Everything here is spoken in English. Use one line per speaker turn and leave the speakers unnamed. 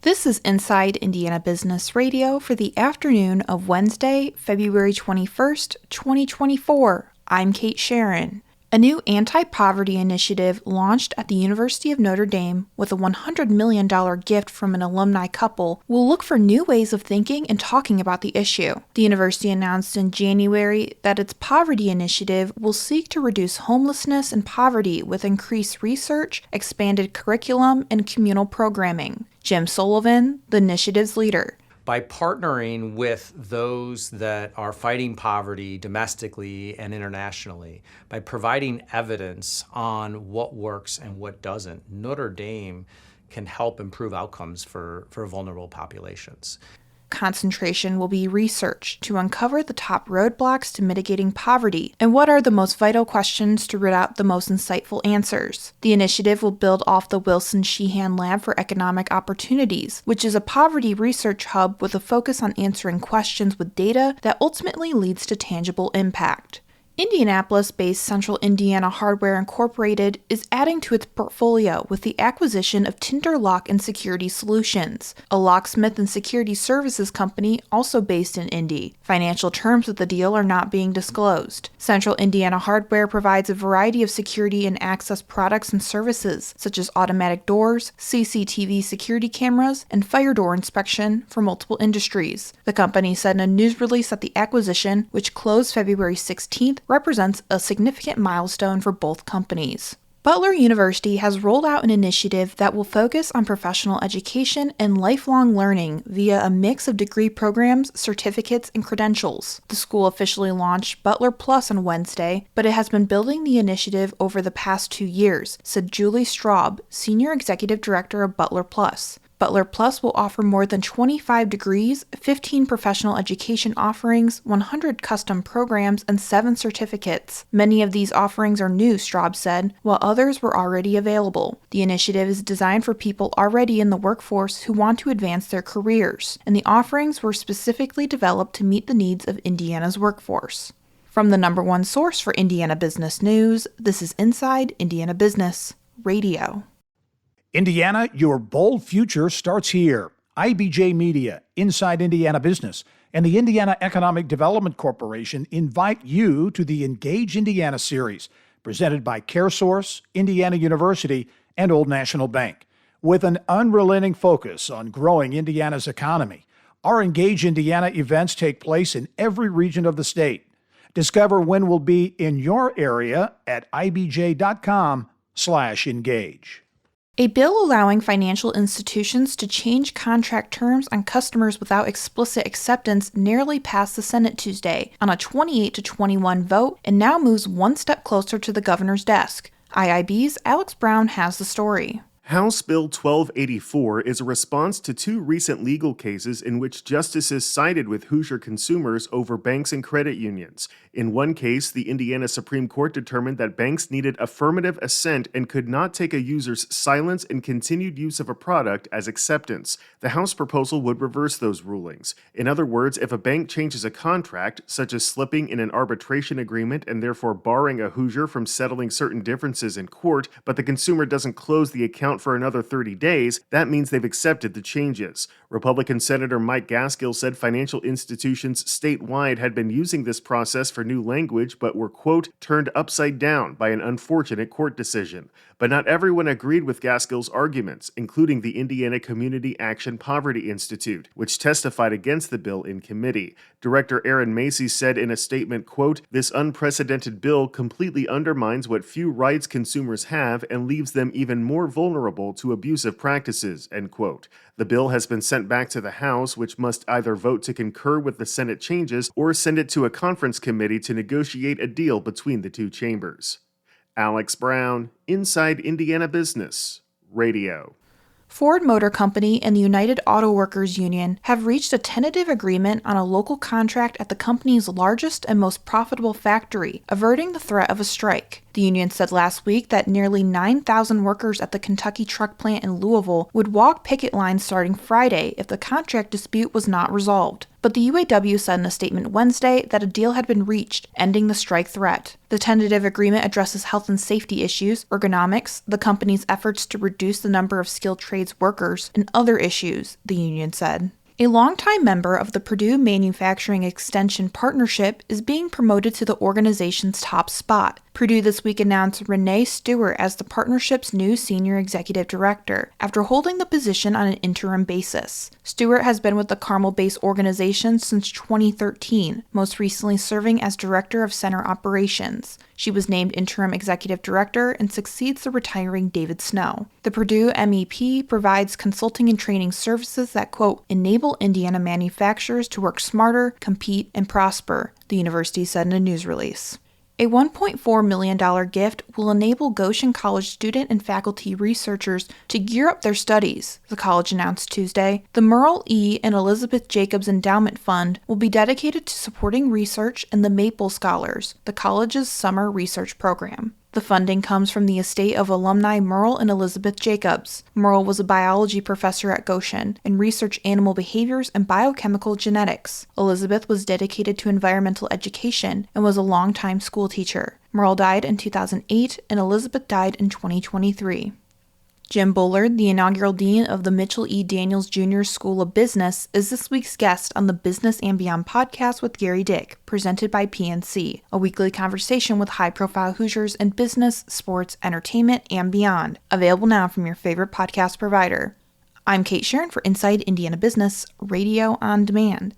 This is Inside Indiana Business Radio for the afternoon of Wednesday, February 21st, 2024. I'm Kate Sharon. A new anti-poverty initiative launched at the University of Notre Dame with a $100 million gift from an alumni couple will look for new ways of thinking and talking about the issue. The university announced in January that its poverty initiative will seek to reduce homelessness and poverty with increased research, expanded curriculum, and communal programming. Jim Sullivan, the initiative's leader.
By partnering with those that are fighting poverty domestically and internationally, by providing evidence on what works and what doesn't, Notre Dame can help improve outcomes for vulnerable populations.
Concentration will be research to uncover the top roadblocks to mitigating poverty and what are the most vital questions to root out the most insightful answers. The initiative will build off the Wilson Sheehan Lab for Economic Opportunities, which is a poverty research hub with a focus on answering questions with data that ultimately leads to tangible impact. Indianapolis-based Central Indiana Hardware Incorporated is adding to its portfolio with the acquisition of Tinder Lock and Security Solutions, a locksmith and security services company also based in Indy. Financial terms of the deal are not being disclosed. Central Indiana Hardware provides a variety of security and access products and services, such as automatic doors, CCTV security cameras, and fire door inspection for multiple industries. The company said in a news release that the acquisition, which closed February 16th, represents a significant milestone for both companies. Butler University has rolled out an initiative that will focus on professional education and lifelong learning via a mix of degree programs, certificates, and credentials. The school officially launched Butler Plus on Wednesday, but it has been building the initiative over the past 2 years, said Julie Straub, Senior Executive Director of Butler Plus. Butler Plus will offer more than 25 degrees, 15 professional education offerings, 100 custom programs, and 7 certificates. Many of these offerings are new, Straub said, while others were already available. The initiative is designed for people already in the workforce who want to advance their careers, and the offerings were specifically developed to meet the needs of Indiana's workforce. From the number one source for Indiana business news, this is Inside Indiana Business Radio.
Indiana, your bold future starts here. IBJ Media, Inside Indiana Business, and the Indiana Economic Development Corporation invite you to the Engage Indiana series, presented by CareSource, Indiana University, and Old National Bank. With an unrelenting focus on growing Indiana's economy, our Engage Indiana events take place in every region of the state. Discover when we'll be in your area at ibj.com/engage.
A bill allowing financial institutions to change contract terms on customers without explicit acceptance narrowly passed the Senate Tuesday on a 28-21 vote and now moves one step closer to the governor's desk. IIB's Alex Brown has the story.
House Bill 1284 is a response to 2 recent legal cases in which justices sided with Hoosier consumers over banks and credit unions. In one case, the Indiana Supreme Court determined that banks needed affirmative assent and could not take a user's silence and continued use of a product as acceptance. The House proposal would reverse those rulings. In other words, if a bank changes a contract, such as slipping in an arbitration agreement and therefore barring a Hoosier from settling certain differences in court, but the consumer doesn't close the account for another 30 days, that means they've accepted the changes. Republican Senator Mike Gaskill said financial institutions statewide had been using this process for new language, but were, quote, turned upside down by an unfortunate court decision. But not everyone agreed with Gaskill's arguments, including the Indiana Community Action Poverty Institute, which testified against the bill in committee. Director Aaron Macy said in a statement, quote, this unprecedented bill completely undermines what few rights consumers have and leaves them even more vulnerable to abusive practices, end quote. The bill has been sent back to the House, which must either vote to concur with the Senate changes or send it to a conference committee to negotiate a deal between the 2 chambers. Alex Brown, Inside Indiana Business Radio.
Ford Motor Company and the United Auto Workers Union have reached a tentative agreement on a local contract at the company's largest and most profitable factory, averting the threat of a strike. The union said last week that nearly 9,000 workers at the Kentucky truck plant in Louisville would walk picket lines starting Friday if the contract dispute was not resolved. but the UAW said in a statement Wednesday that a deal had been reached, ending the strike threat. The tentative agreement addresses health and safety issues, ergonomics, the company's efforts to reduce the number of skilled trades workers, and other issues, the union said. A longtime member of the Purdue Manufacturing Extension Partnership is being promoted to the organization's top spot. Purdue this week announced Renee Stewart as the partnership's new senior executive director, after holding the position on an interim basis. Stewart has been with the Carmel-based organization since 2013, most recently serving as director of center operations. She was named interim executive director and succeeds the retiring David Snow. The Purdue MEP provides consulting and training services that, quote, enable Indiana manufacturers to work smarter, compete, and prosper, the university said in a news release. A $1.4 million gift will enable Goshen College student and faculty researchers to gear up their studies, the college announced Tuesday. The Merle E. and Elizabeth Jacobs Endowment Fund will be dedicated to supporting research in the Maple Scholars, the college's summer research program. The funding comes from the estate of alumni Merle and Elizabeth Jacobs. Merle was a biology professor at Goshen and researched animal behaviors and biochemical genetics. Elizabeth was dedicated to environmental education and was a longtime school teacher. Merle died in 2008 and Elizabeth died in 2023. Jim Bullard, the inaugural dean of the Mitchell E. Daniels Jr. School of Business, is this week's guest on the Business and Beyond podcast with Gary Dick, presented by PNC, a weekly conversation with high-profile Hoosiers in business, sports, entertainment, and beyond. Available now from your favorite podcast provider. I'm Kate Sharon for Inside Indiana Business, Radio on Demand.